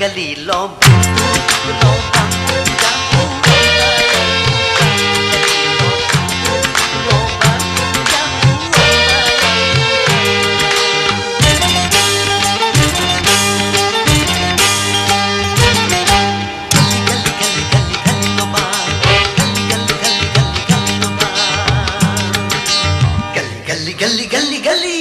gali lobang lobang jauh lobang gali gali gali.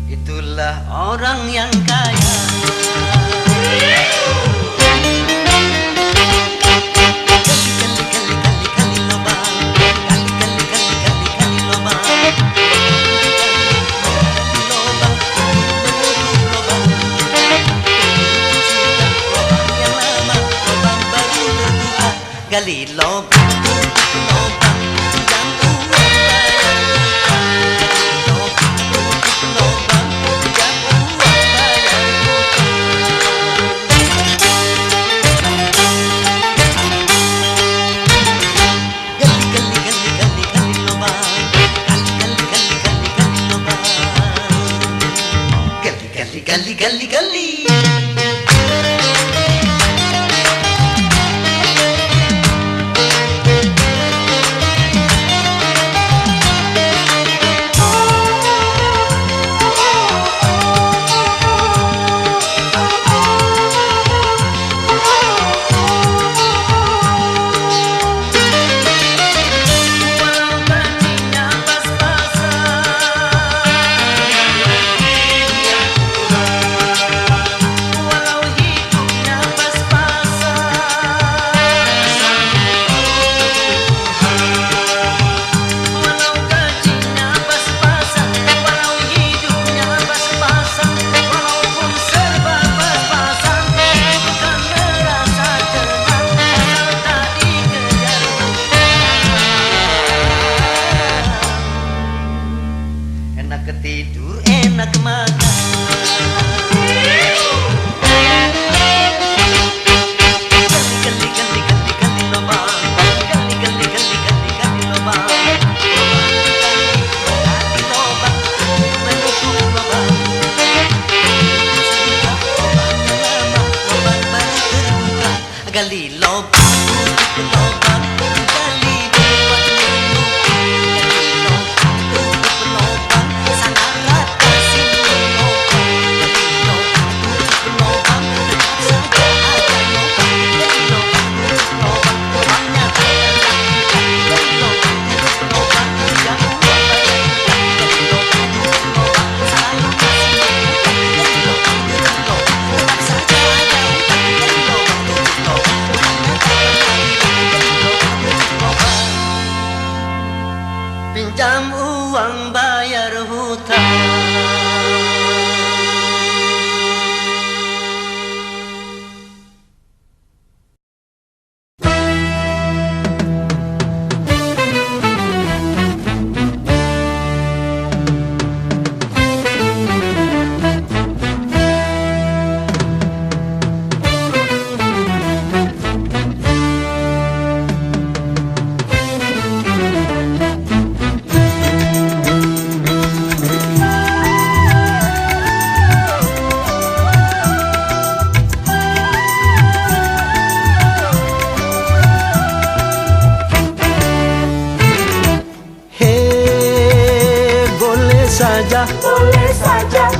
Itulah orang yang kaya. Gali lobang lobang jauh lobang gali gali gali. Enak ketidur, enak makan. Gali gali gali gali lobang, gali gali gali gali gali lobang, gali lobang, menutup lobang. Lobang baru terbuka, gali lobang, lobang, gali buat pinjam uang bayar hutang.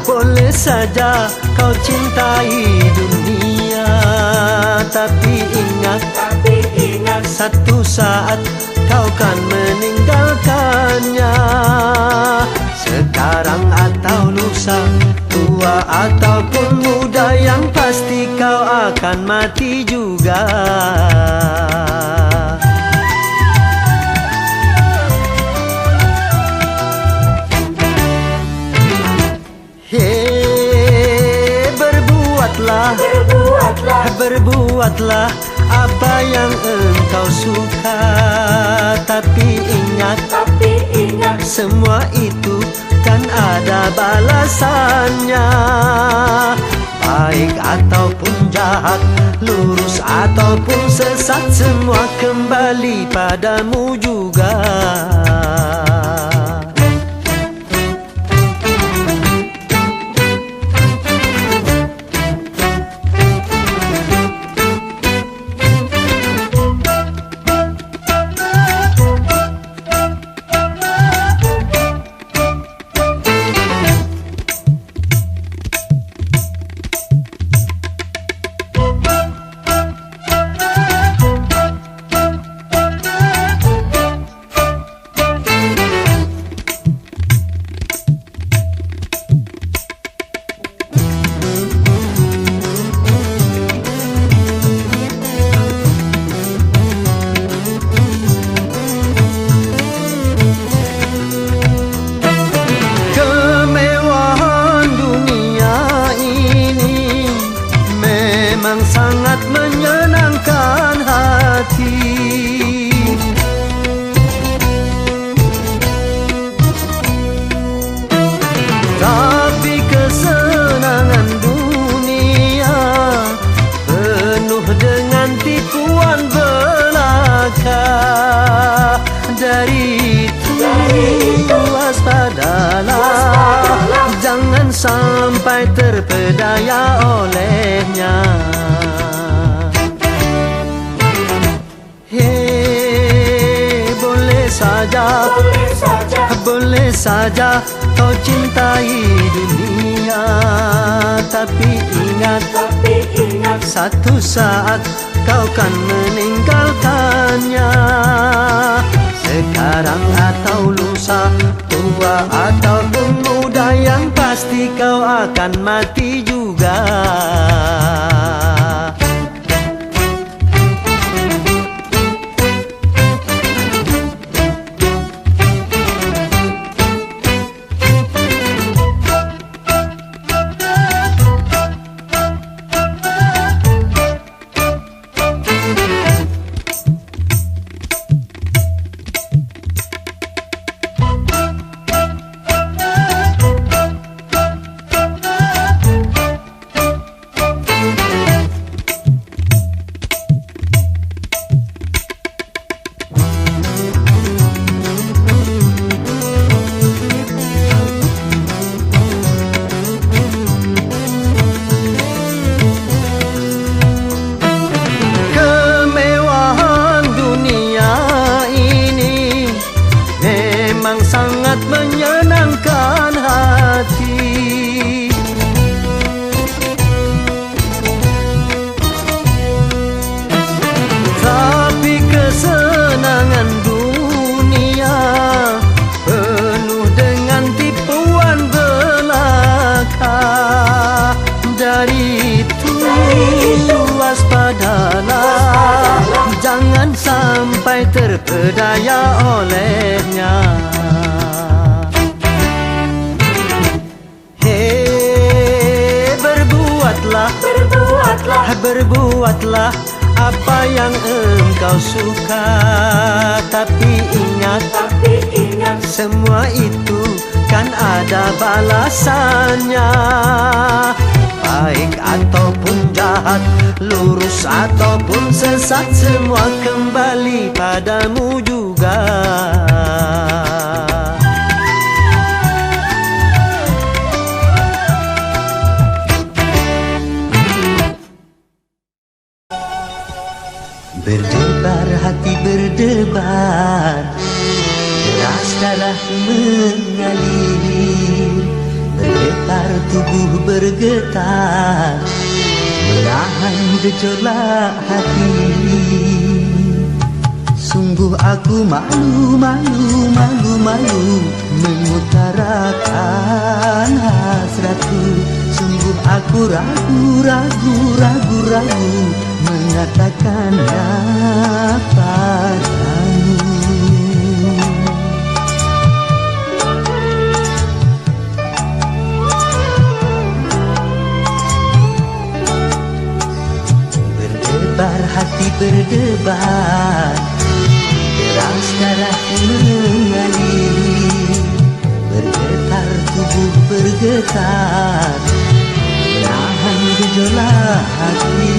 Boleh saja kau cintai dunia, tapi ingat satu saat kau ataupun muda, yang pasti kau akan mati juga. Berbuatlah apa yang engkau suka, tapi ingat semua itu kan ada balasannya. Baik ataupun jahat, lurus ataupun sesat, semua kembali padamu juga. Sangat menyenangkan hati, tapi kesenangan dunia penuh dengan tipuan belaka. Dari itu waspadalah, jangan sampai terpedaya olehnya. Boleh saja kau cintai dunia, tapi ingat satu saat kau kan meninggalkannya. Sekarang atau lusa, tua ataupun muda, yang pasti kau akan mati juga. Sangat menyenangkan hati, tapi kesenangan dunia penuh dengan tipuan belaka. Dari itu waspadalah, jangan sampai terpedaya olehnya. Berbuatlah apa yang engkau suka, tapi ingat semua itu kan ada balasannya. Baik ataupun jahat, lurus ataupun sesat, semua kembali padamu juga. Berdebar hati berdebar, deras darah mengalir, bergetar tubuh bergetar, menahan gejolak hati. Sungguh aku malu, malu, malu, malu mengutarakan hasratku. Sungguh aku ragu, ragu, ragu, ragu mengatakannya padamu. Berdebar hati berdebar, deras darah mengalir, bergetar tubuh bergetar, menahan gejolak hati.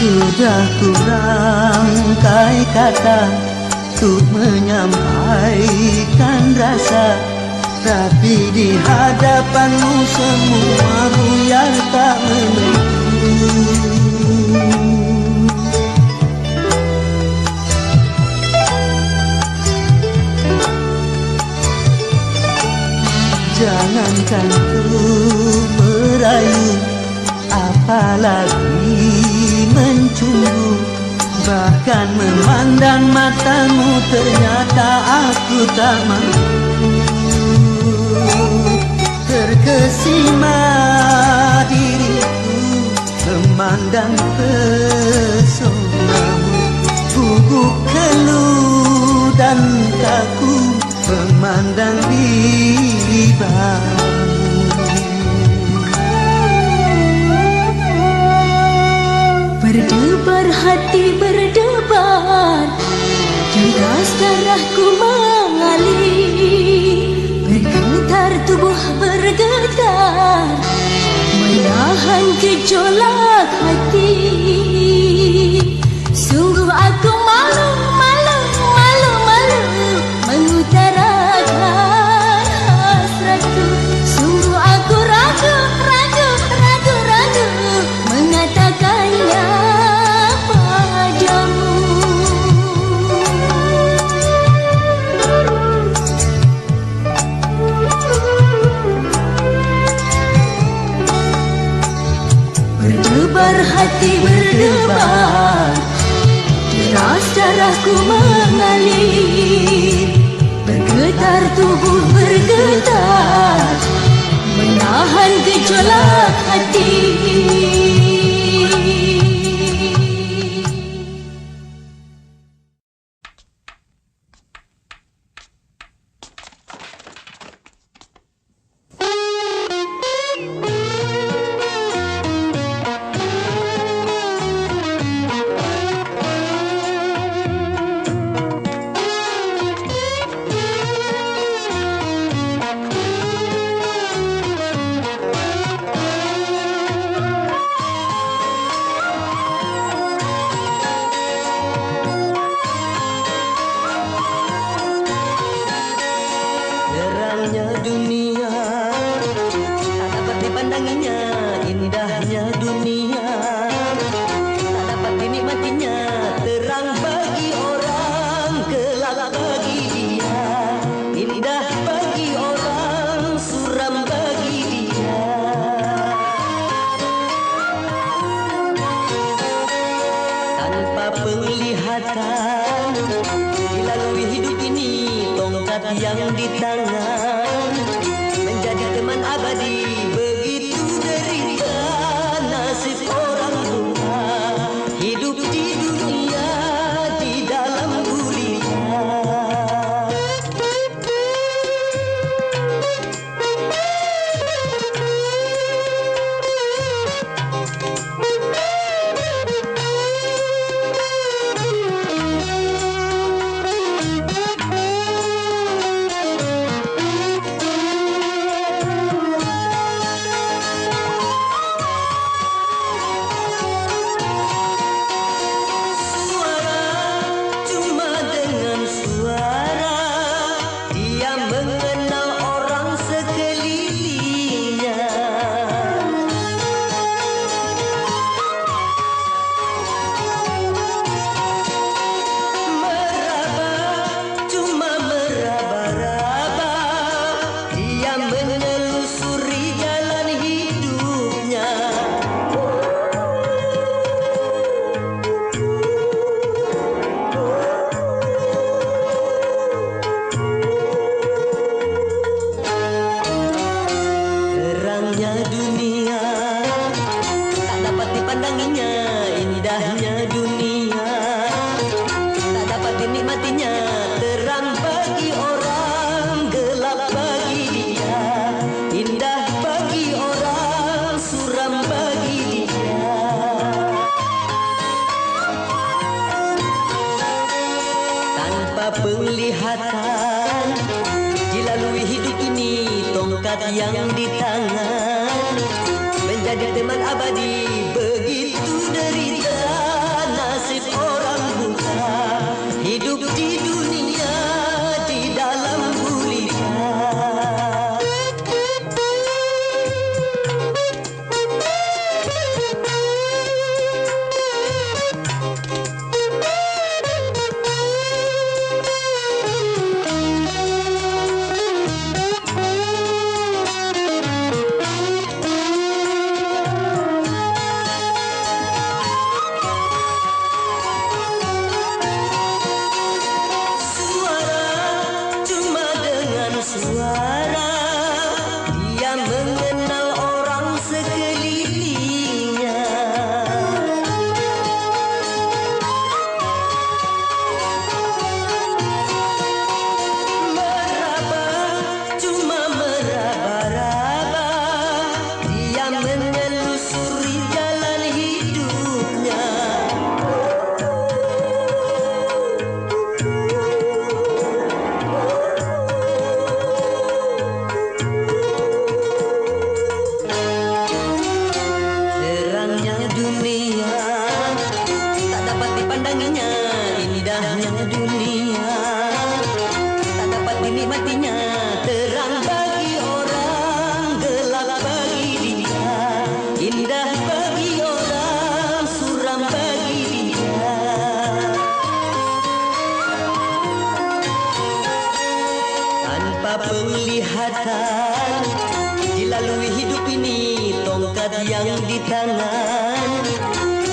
Sudah kurangkai kata untuk menyampaikan rasa, tapi di hadapanmu semua buyar tak menentu. Jangankan ku merayu, apalagi mencumbu, bahkan memandang matamu ternyata aku tak mampu. Terkesima diriku memandang pesonamu, gugup keluh dan kaku memandang ribamu. Berdebar hati berdebar, deras darahku mengalir, bergetar tubuh bergetar, menahan gejolak hati. Sungguh aku malu, malu, malu, malu mengutarakan hasratku. Sungguh aku ragu, ragu, ragu, ragu mengatakannya padamu. Berdebar hati berdebar, deras darahku mengalir, bergetar tubuh bergetar, menahan gejolak hati. yang di tangan menjadi teman abadi. Begitu derita nasib orang tua, hidup di dunia di dalam gulita. pandanginya indahnya dunia. Tak dapat dinikmatinya, terang bagi orang, gelap bagi dia. Indah bagi orang, suram bagi dia. Tanpa penglihatan dilalui hidup ini, tongkat yang di tangan menjadi teman abadi. Begitu derita nasib orang buta, hidup di dunia di dalam gulita. Suara dia mengenal orang sekelilingnya. Meraba, cuma meraba-raba, dia menelusuri jalan hidupnya. Dunia tak dapat dipandanginya, indahnya dunia tak dapat dinikmatinya, terang bagi orang, gelap bagi dia. Indah bagi orang, suram bagi dia. Tanpa penglihatan dilalui hidup ini, tongkat yang di tangan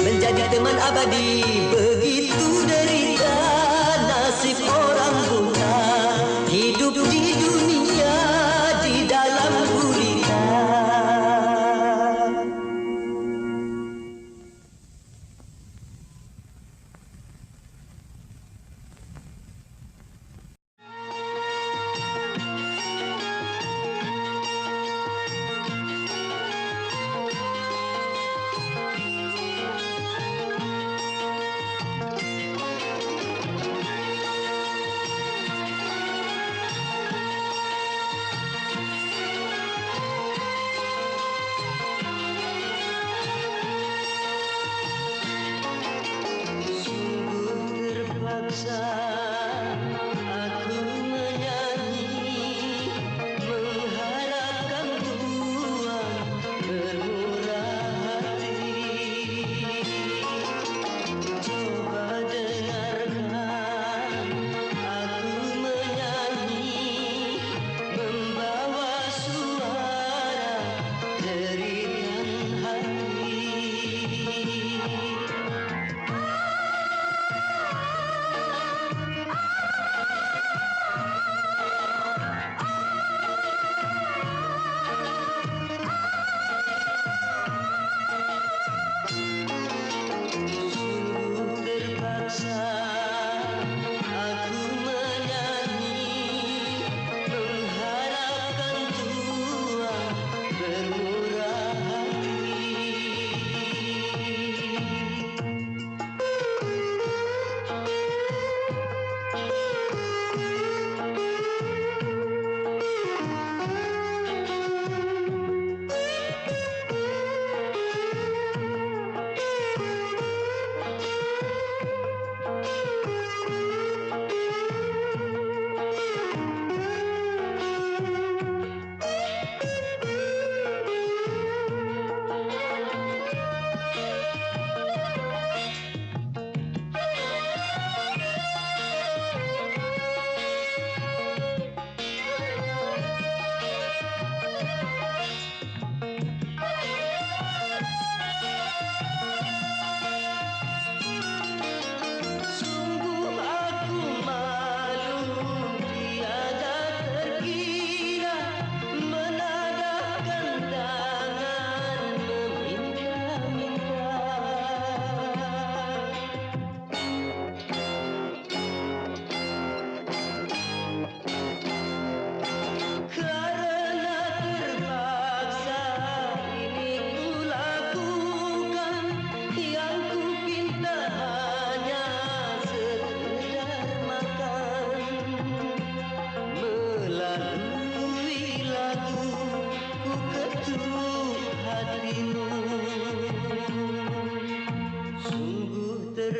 menjadi teman abadi. Begitu derita nasib orang buta, hidup di dunia di dalam gulita.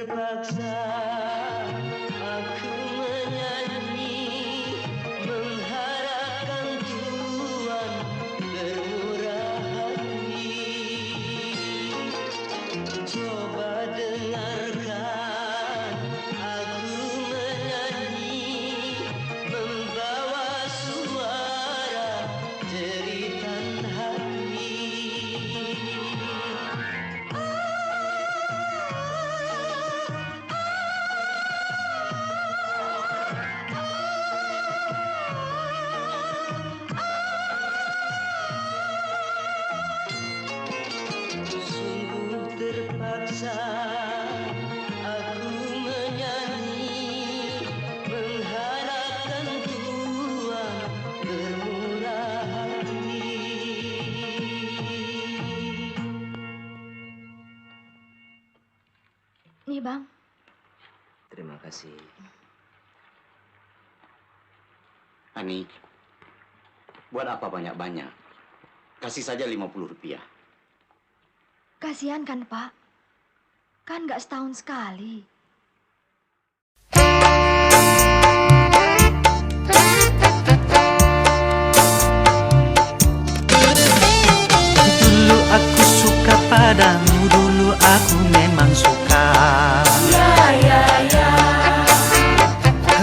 terpaksa aku menyanyi mengharapkan Tuhan bermurah hati. Coba dengarkan aku menyanyi membawa suara jeritan hati. Sungguh terpaksa aku menyanyi mengharapkan Tuhan bermurah hati. Nih bang, Terima kasih. Ani, buat apa banyak-banyak? Kasih saja 50 rupiah. kasihan kan pak? Kan nggak setahun sekali. Dulu aku suka padamu, dulu aku memang suka.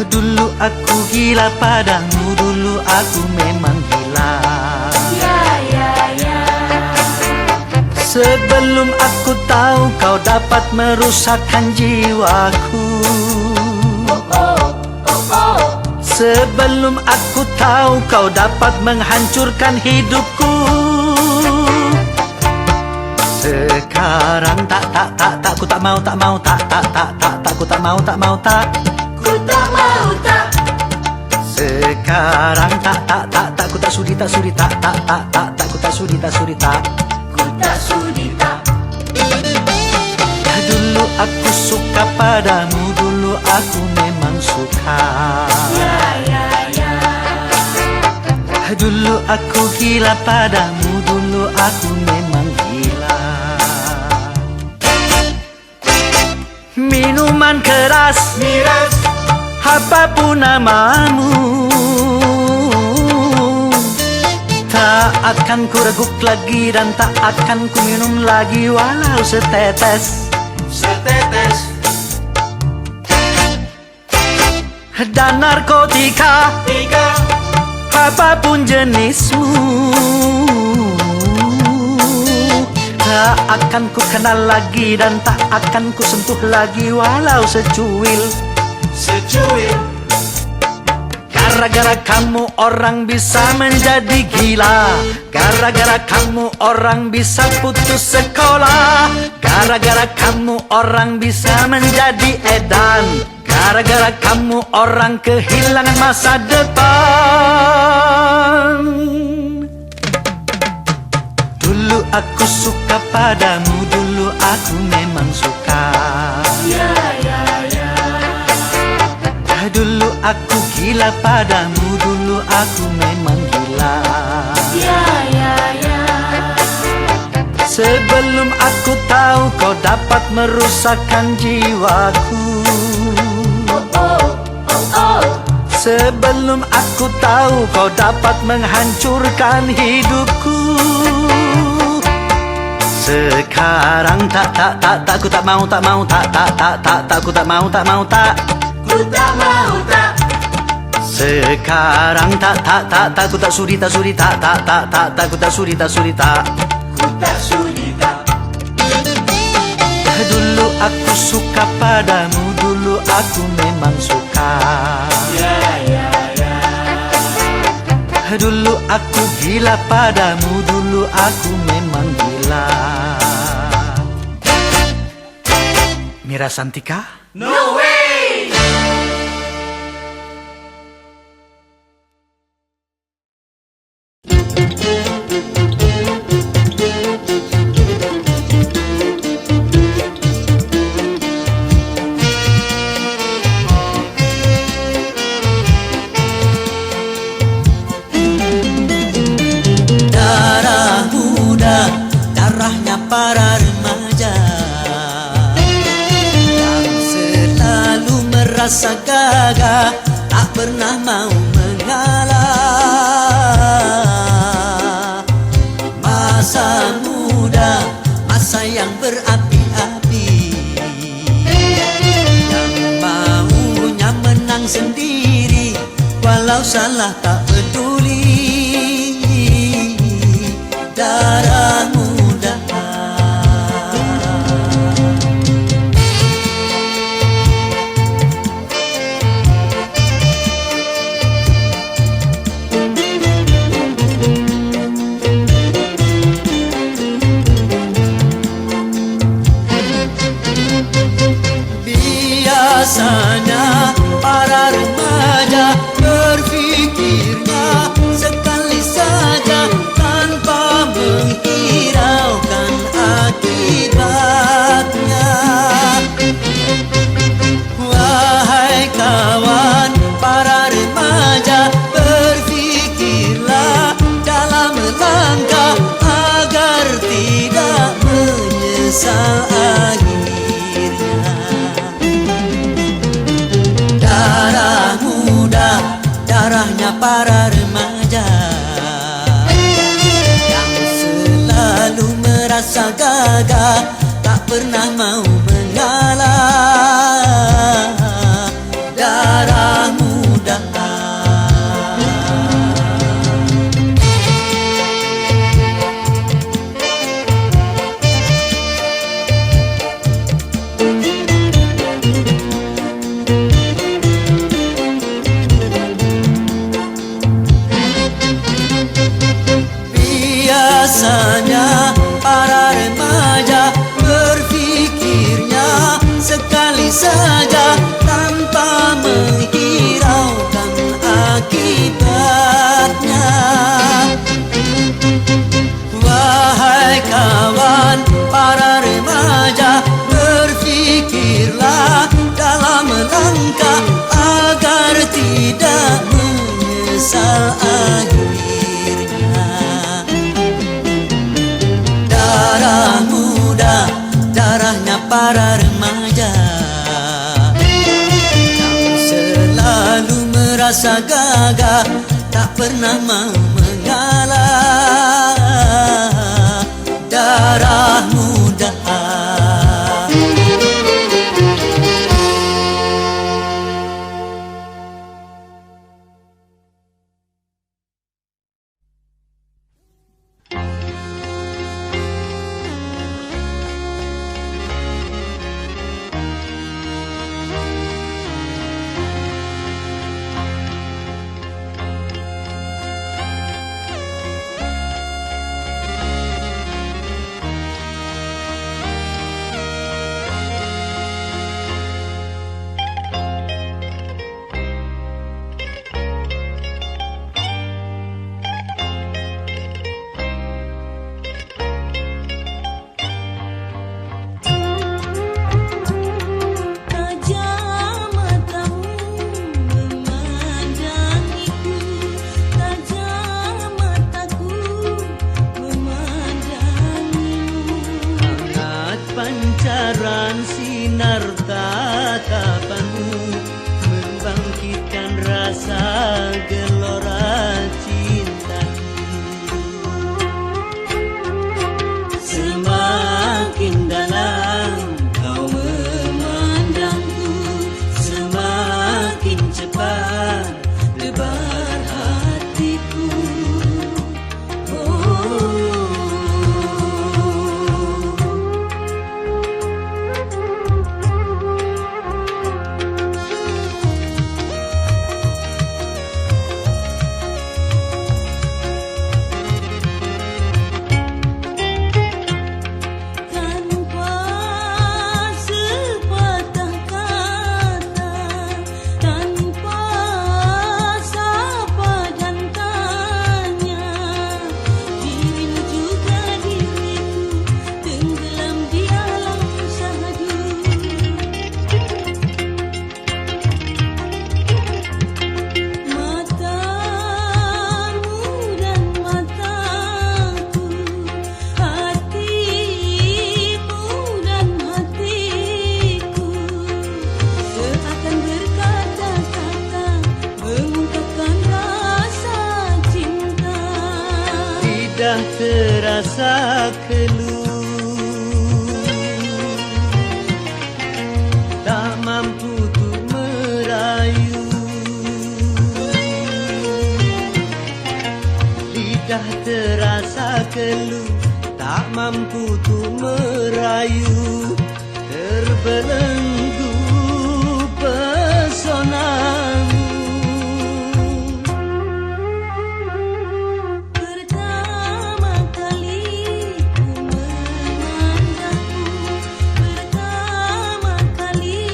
Dulu aku gila padamu, dulu aku memang gila. Sebelum aku tahu kau dapat merusakkan jiwaku. Sebelum aku tahu kau dapat menghancurkan hidupku. Sekarang tak, ku tak mau, tak, ku tak mau, Ku tak mau tak. Sekarang tak, ku tak sudi, tak, ku tak sudi, tak. Ku tak sudi tak. Dulu aku suka padamu, dulu aku memang suka. Dulu aku gila padamu, dulu aku memang gila. Minuman keras, miras, apapun namamu, tak akan ku reguk lagi dan tak akan ku minum lagi walau setetes. Dan narkotika, apapun jenismu, tak akan ku kenal lagi dan tak akan ku sentuh lagi walau secuil. Gara-gara kamu orang bisa menjadi gila. Gara-gara kamu orang bisa putus sekolah. Gara-gara kamu orang bisa menjadi edan. Gara-gara kamu orang kehilangan masa depan. Dulu aku suka padamu, dulu aku memang suka. Dulu aku gila padamu, dulu aku memang gila. Sebelum aku tahu kau dapat merusakkan jiwaku. Sebelum aku tahu kau dapat menghancurkan hidupku. Sekarang tak, ku tak mau, tak, ku tak mau, tak. Ku tak mau tak. Sekarang tak, ku tak sudi, tak, ku tak sudi, tak. Ku tak sudi tak. Dulu aku suka padamu, dulu aku memang suka. Dulu aku gila padamu, dulu aku memang gila. Mira Santika? No way. Darahnya para remaja yang merasa gagah, tak pernah mau mengalah. Masa muda, masa yang berapi-api, yang maunya menang sendiri, walau salah tak peduli. Darah muda, biasanya para remaja berpikirnya sekali saja tanpa menghiraukan akibatnya. Wahai kawan, para remaja, berpikirlah dalam melangkah agar tidak menyesal akhirnya. Darah muda, darahnya para remaja yang selalu merasa gagah, tak pernah mau mengalah. Darah muda, biasanya para remaja berpikirnya sekali saja tanpa menghiraukan akibatnya. Wahai kawan, para remaja, berpikirlah dalam melangkah agar tidak menyesal akhirnya. Darah muda, darahnya para remaja yang selalu merasa gagah, tak pernah mau mengalah. Darah muda, pancaran sinar tatapanmu membangkitkan rasa gelora cintaku. Semakin dalam kau memandangku, semakin cepat lebar hatiku. Lidah terasa keluh, tak mampu untuk merayu. Lidah terasa keluh, tak mampu untuk merayu. Terbelenggu pesonamu. Pertama kali ku memandangmu, pertama kali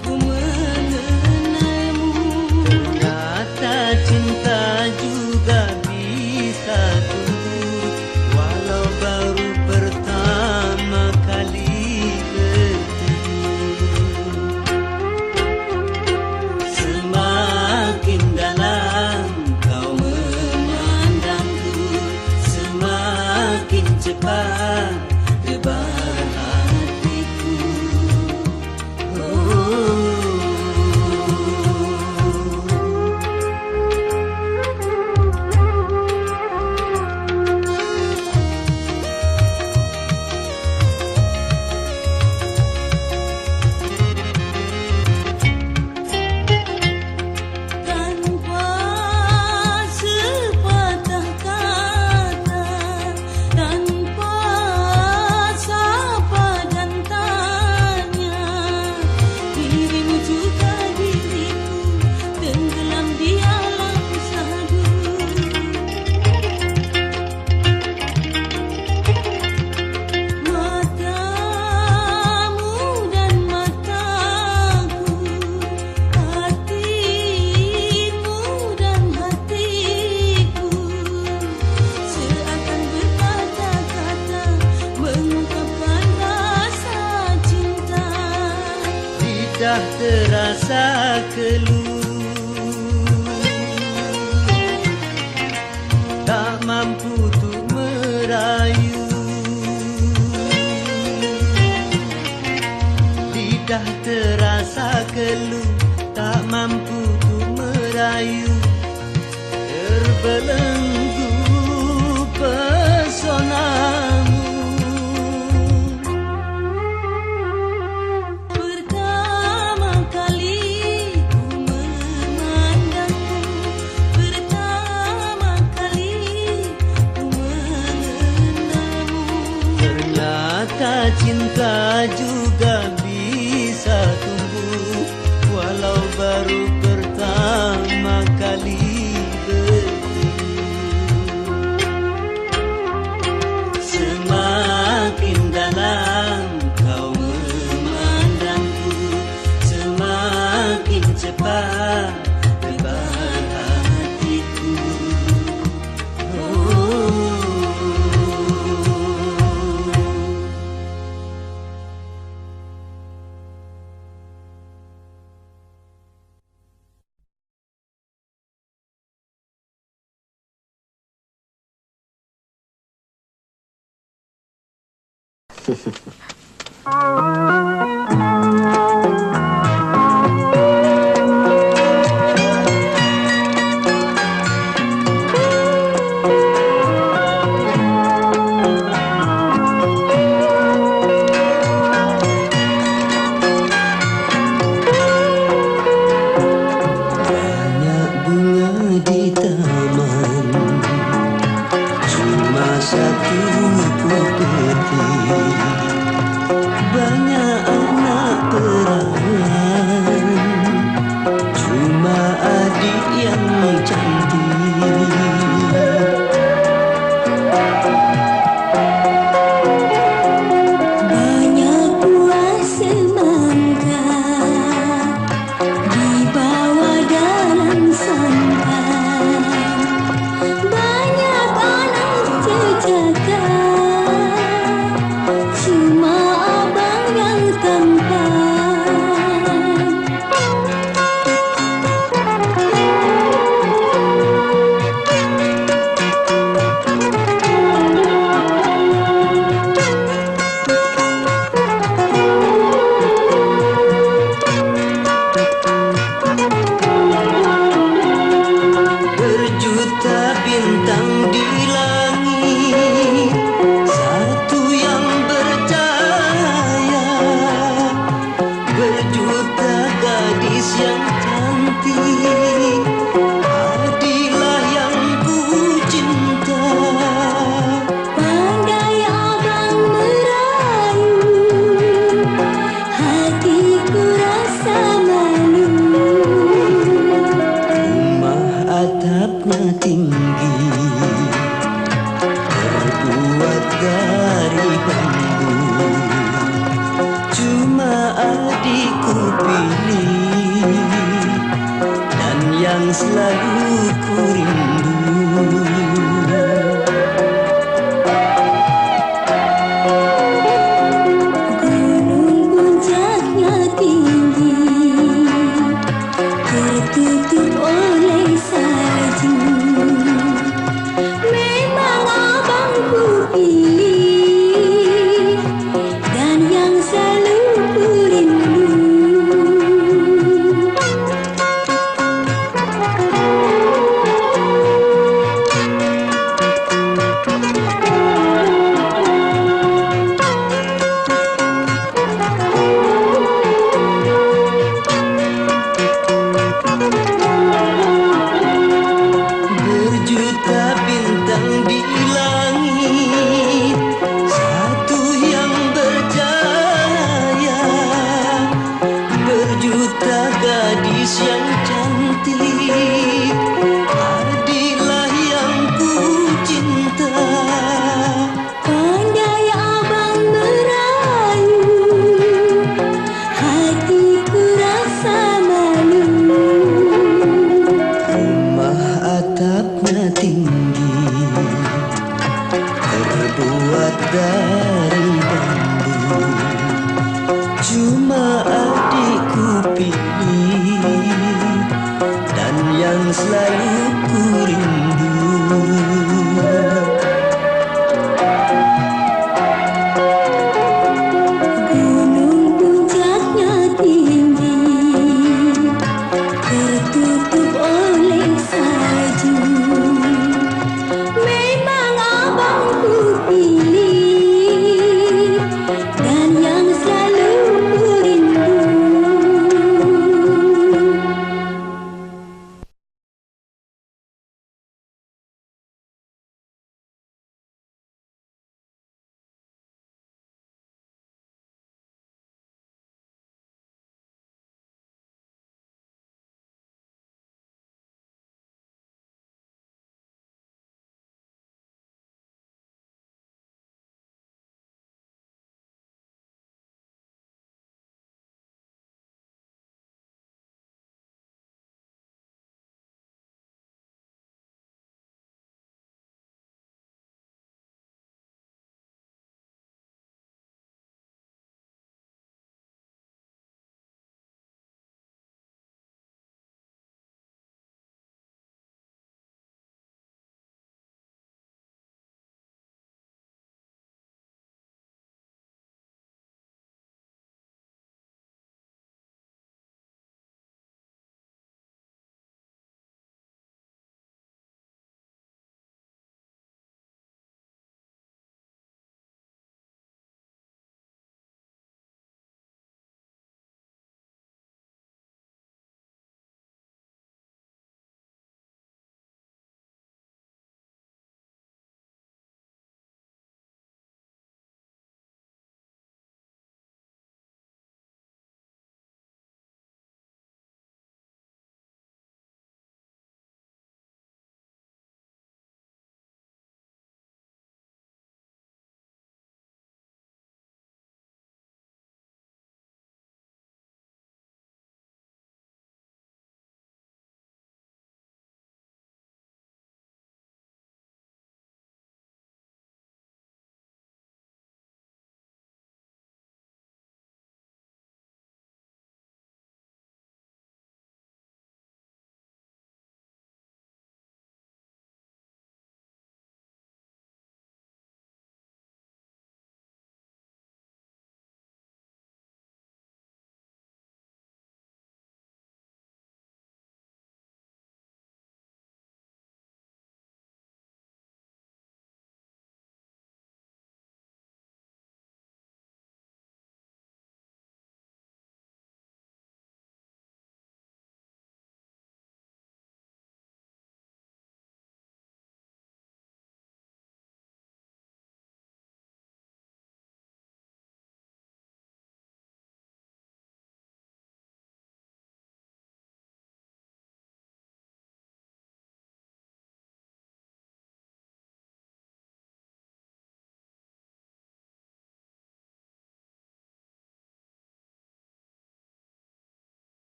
ku mengenalmu. Ternyata cinta juga bisa tumbuh, walau baru pertama kali bertemu. Semakin dalam kau memandangku, semakin cepat debar hatiku. Tanpa sepatah kata, tanpa sapa dan tanya, dirimu juga diriku tenggelam di alam sadu. Matamu dan mataku, hatimu dan hatiku, seakan berkata-kata mengungkapkan rasa cinta. Lidah terasa keluh, tak mampu untuk merayu. Lidah terasa keluh, tak mampu untuk merayu. Terbelenggu pesonamu. Pertama kali ku memandangmu, pertama kali ku mengenalmu. Ternyata cinta juga bisa tumbuh, walau baru pertama kali bertemu. Semakin dalam kau memandangku, semakin cepat debar hatiku. Banyak bunga di taman, cuma satu ku petik. Banyak yang cantik, hadiah yang ku cinta. Pandai abang merayu, hatiku rasa malu. Rumah atapnya tinggi, terbuat dari bambu. Cuma adikku pilih, dan yang selalu ku rindu. Gunung puncaknya tinggi, tertutup oleh salju. Memang abang ku pilih, dan yang selalu ku rindu. Berjuta bintang di langit, satu yang bercahaya. Berjuta gadis yang cantik, hadiah yang ku cinta. Pandai abang merayu, hatiku rasa malu. Rumah atapnya tinggi, terbuat dari bambu. Cuma adikku pilih, dan yang selalu ku rindu. Gunung puncaknya tinggi, tertutup oleh salju. Memang abang ku pilih, dan yang selalu ku rindu.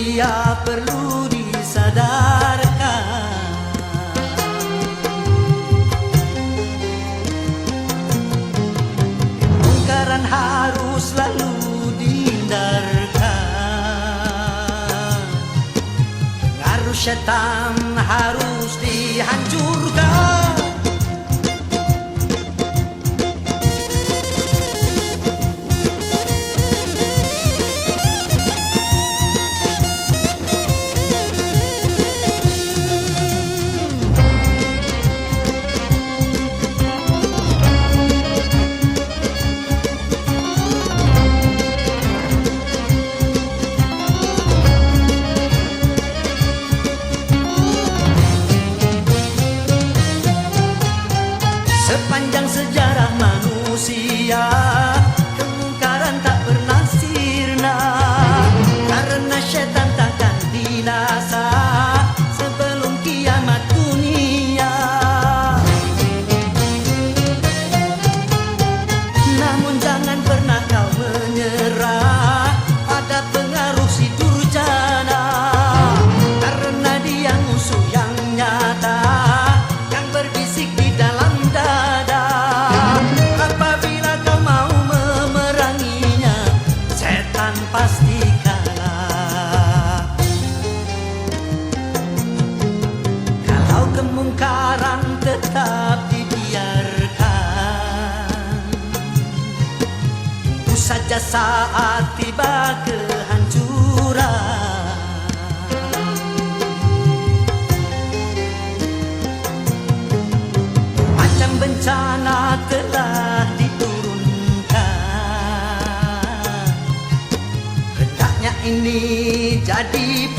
manusia perlu disadarkan. Kemungkaran harus selalu dihindarkan. Pengaruh syaitan harus dihancurkan. Sepanjang sejarah manusia, kemungkaran tak pernah sirna. Karena syaitan takkan binasa sebelum kiamat dunia. Namun jangan pernah kau menyerah pada pengaruh si durjana. Karena dia musuh yang nyata yang berbisik di dalam dada. Apabila kau mau memeranginya, setan pasti kalah. Kalau kemungkaran tetap dibiarkan, itu saja saat tiba kehancuran. Macam bencana telah diturunkan, hendaknya ini jadi